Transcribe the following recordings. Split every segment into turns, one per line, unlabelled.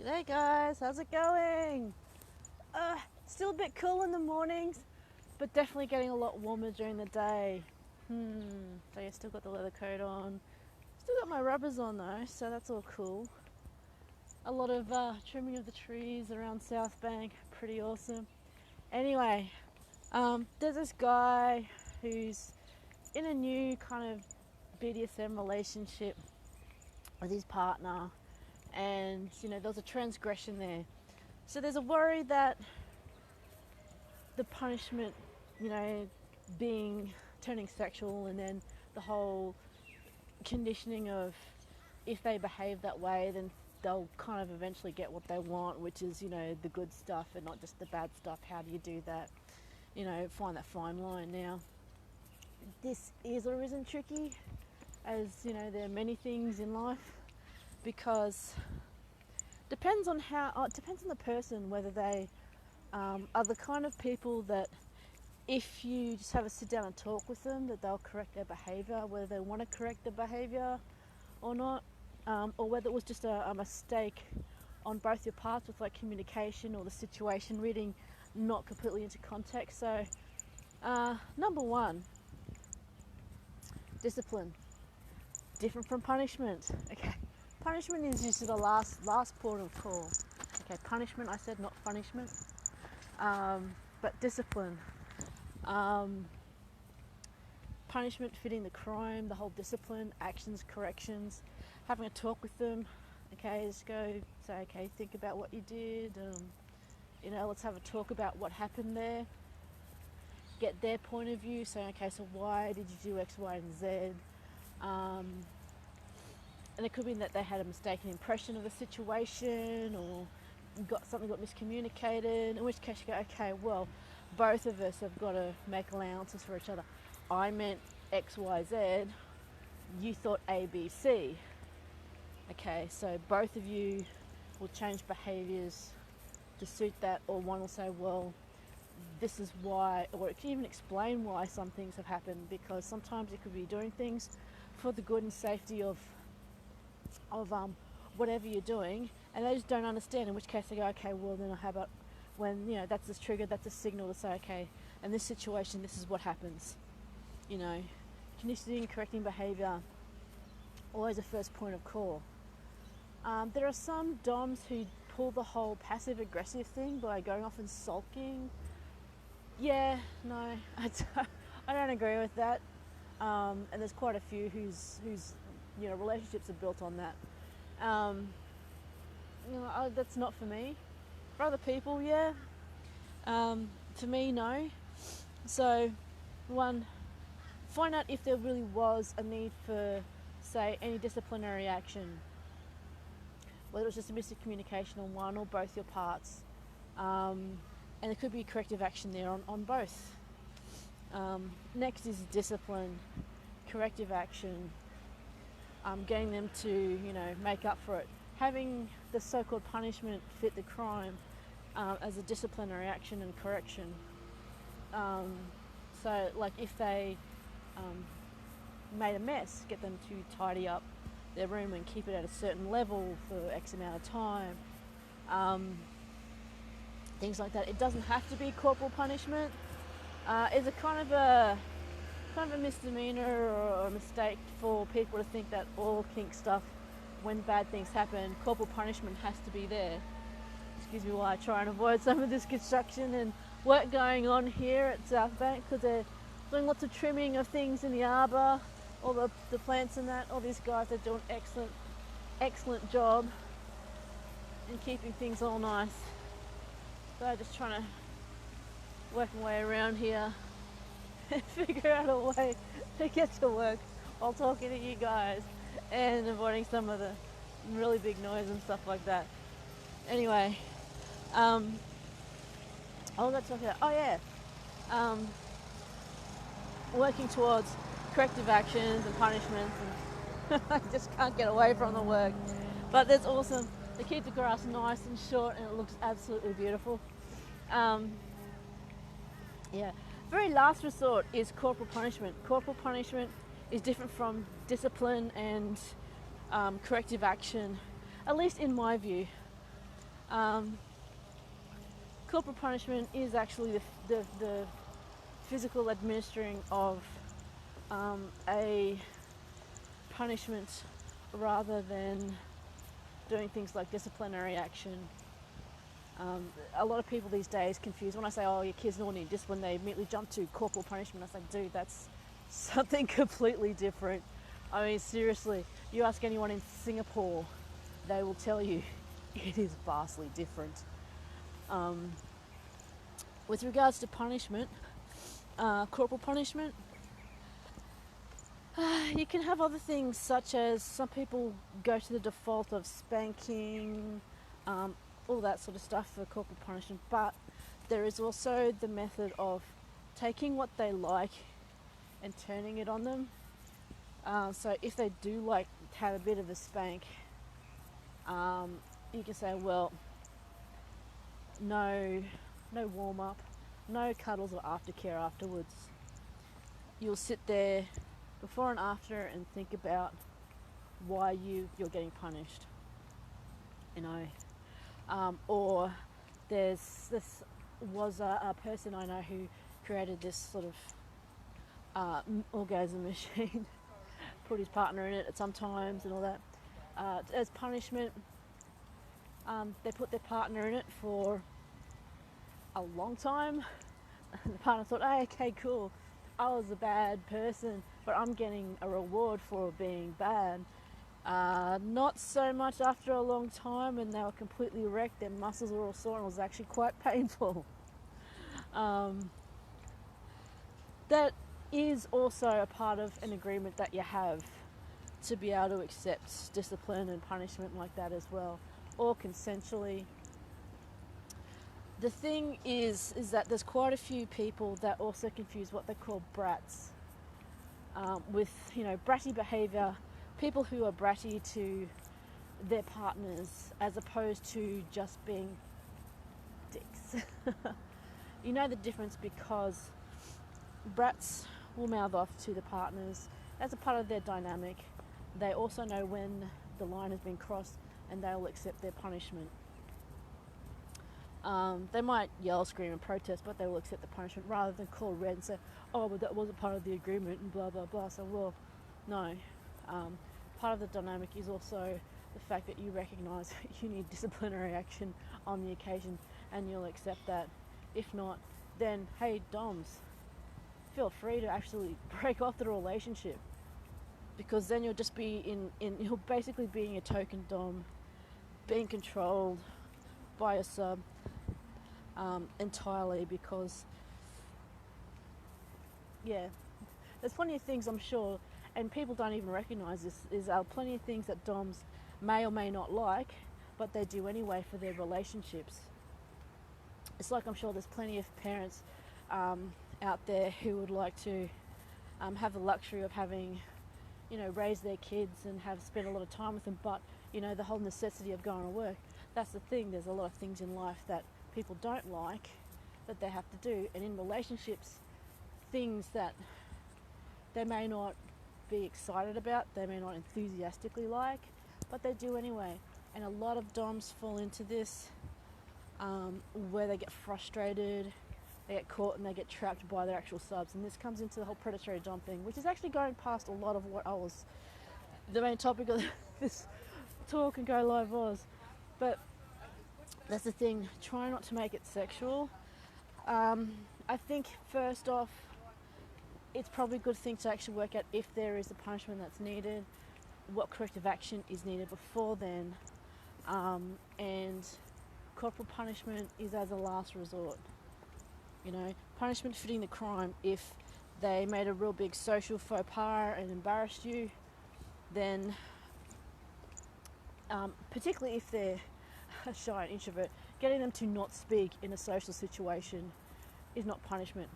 G'day guys, how's it going? Still a bit cool in the mornings, but definitely getting a lot warmer during the day. So yeah, still got the leather coat on. Still got my rubbers on though, so that's all cool. A lot of trimming of the trees around South Bank, pretty awesome. Anyway, there's this guy who's in a new kind of BDSM relationship with his partner, and there was a transgression there. So there's a worry that the punishment, being turning sexual, and then the whole conditioning of if they behave that way, then they'll kind of eventually get what they want, which is, the good stuff and not just the bad stuff. How do you do that? Find that fine line. Now, this is or isn't tricky, as there are many things in life, because it depends on the person, whether they are the kind of people that if you just have a sit down and talk with them, that they'll correct their behaviour, whether they want to correct the behaviour or not, or whether it was just a mistake on both your parts with like communication or the situation reading not completely into context. So number one, discipline, different from punishment. Okay, punishment is usually the last port of call. Okay, punishment, I said, not punishment. But discipline, punishment fitting the crime, the whole discipline, actions, corrections, having a talk with them. Okay, just go say, okay, think about what you did. Let's have a talk about what happened there. Get their point of view. Say, okay, so why did you do X, Y, and Z? And it could be that they had a mistaken impression of the situation, or something got miscommunicated, in which case you go, okay, well, both of us have got to make allowances for each other. I meant X, Y, Z, you thought A, B, C. Okay, so both of you will change behaviours to suit that, or one will say, well, this is why, or it can even explain why some things have happened, because sometimes it could be doing things for the good and safety of whatever you're doing, and they just don't understand, in which case they go, okay, well then how about when that's this trigger, that's a signal to say, okay, in this situation this is what happens. Conditioning and correcting behaviour, always a first point of call. There are some DOMs who pull the whole passive aggressive thing by going off and sulking. I don't agree with that. And there's quite a few whose relationships are built on that. That's not for me. For other people, yeah. For me, no. So, one, find out if there really was a need for, say, any disciplinary action. Whether it was just a miscommunication on one or both your parts. And there could be corrective action there on both. Next is discipline, corrective action, getting them to, make up for it. Having the so-called punishment fit the crime as a disciplinary action and correction. So, like if they made a mess, get them to tidy up their room and keep it at a certain level for X amount of time. Things like that. It doesn't have to be corporal punishment. It's a kind of a misdemeanor or a mistake for people to think that all kink stuff, when bad things happen, corporal punishment has to be there. Excuse me while I try and avoid some of this construction and work going on here at South Bank, because they're doing lots of trimming of things in the arbour, all the plants and that. All these guys are doing excellent job in keeping things all nice. So I'm just trying to work my way around here and figure out a way to get to work while talking to you guys and avoiding some of the really big noise and stuff like that. Anyway, I was going to talk about, working towards corrective actions and punishments, and I just can't get away from the work. But there's also, they keep the grass nice and short and it looks absolutely beautiful. Very last resort is corporal punishment. Corporal punishment is different from discipline and corrective action, at least in my view. Um, corporal punishment is actually the physical administering of a punishment rather than doing things like disciplinary action. A lot of people these days confuse when I say, oh, your kid's not need discipline, they immediately jump to corporal punishment. I was like, dude, that's something completely different. I mean, seriously, you ask anyone in Singapore, they will tell you it is vastly different. With regards to punishment, corporal punishment, you can have other things such as some people go to the default of spanking, all that sort of stuff for corporal punishment, but there is also the method of taking what they like and turning it on them. So if they do like have a bit of a spank, you can say, well, no warm up, no cuddles or aftercare afterwards. You'll sit there before and after and think about why you're getting punished, you know. Or this was a person I know who created this sort of orgasm machine, put his partner in it at some times and all that. As punishment, they put their partner in it for a long time. The partner thought, hey, okay, cool, I was a bad person, but I'm getting a reward for being bad. Not so much after a long time, and they were completely wrecked. Their muscles were all sore and it was actually quite painful. That is also a part of an agreement that you have to be able to accept discipline and punishment like that as well, or consensually. The thing is that there's quite a few people that also confuse what they call brats with, you know, bratty behaviour, people who are bratty to their partners as opposed to just being dicks. You know the difference because brats will mouth off to the partners as a part of their dynamic. They also know when the line has been crossed and they will accept their punishment. They might yell, scream and protest, but they will accept the punishment rather than call red and say, oh, but that wasn't part of the agreement and blah blah blah. So, well, no. Part of the dynamic is also the fact that you recognise you need disciplinary action on the occasion and you'll accept that. If not, then hey doms, feel free to actually break off the relationship, because then you'll just be you'll basically being a token dom, being controlled by a sub entirely, because yeah, there's plenty of things I'm sure, and people don't even recognise this, is plenty of things that doms may or may not like, but they do anyway for their relationships. It's like I'm sure there's plenty of parents out there who would like to have the luxury of having, you know, raised their kids and have spent a lot of time with them, but, you know, the whole necessity of going to work. That's the thing, there's a lot of things in life that people don't like that they have to do, and in relationships, things that they may not be excited about, they may not enthusiastically like, but they do anyway. And a lot of doms fall into this, where they get frustrated, they get caught and they get trapped by their actual subs, and this comes into the whole predatory dom thing, which is actually going past a lot of what the main topic of this talk and go live was. But that's the thing, try not to make it sexual. I think first off, it's probably a good thing to actually work out if there is a punishment that's needed, what corrective action is needed before then, and corporal punishment is as a last resort. You know, punishment fitting the crime. If they made a real big social faux pas and embarrassed you, then particularly if they're a shy and introvert, getting them to not speak in a social situation is not punishment.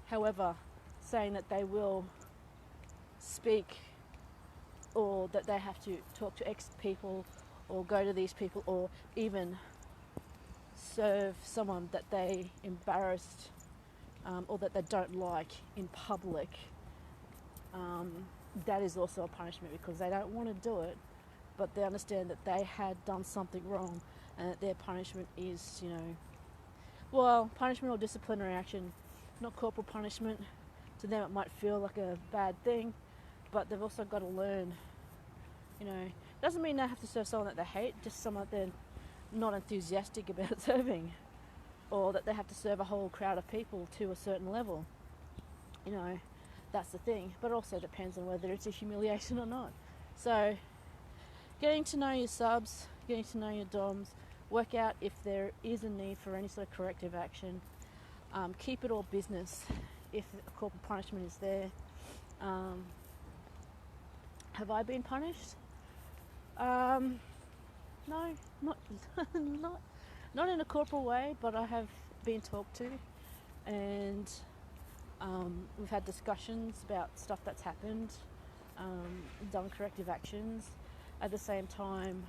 However, saying that they will speak, or that they have to talk to X people or go to these people, or even serve someone that they embarrassed or that they don't like in public, that is also a punishment, because they don't want to do it, but they understand that they had done something wrong and that their punishment is, well, punishment or disciplinary action, not corporal punishment. To them it might feel like a bad thing, but they've also got to learn, doesn't mean they have to serve someone that they hate, just someone that they're not enthusiastic about serving, or that they have to serve a whole crowd of people to a certain level. That's the thing, but it also depends on whether it's a humiliation or not. So getting to know your subs, getting to know your DOMs, work out if there is a need for any sort of corrective action. Keep it all business if a corporal punishment is there. Have I been punished? No, not not in a corporal way, but I have been talked to, and we've had discussions about stuff that's happened, done corrective actions. At the same time,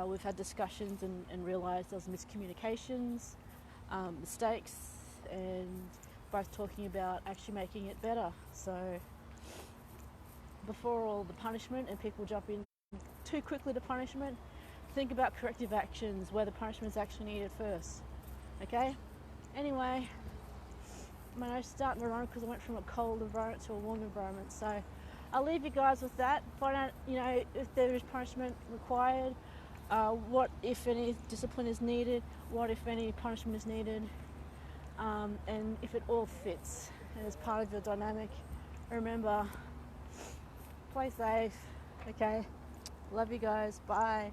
we've had discussions and realised there was miscommunications, mistakes, and both talking about actually making it better. So before all the punishment and people jump in too quickly to punishment, think about corrective actions where the punishment is actually needed first. Okay? Anyway, my nose is starting to run because I went from a cold environment to a warm environment. So I'll leave you guys with that. Find out, if there is punishment required, what if any discipline is needed, what if any punishment is needed, and if it all fits as part of your dynamic. Remember, play safe. Okay? Love you guys. Bye.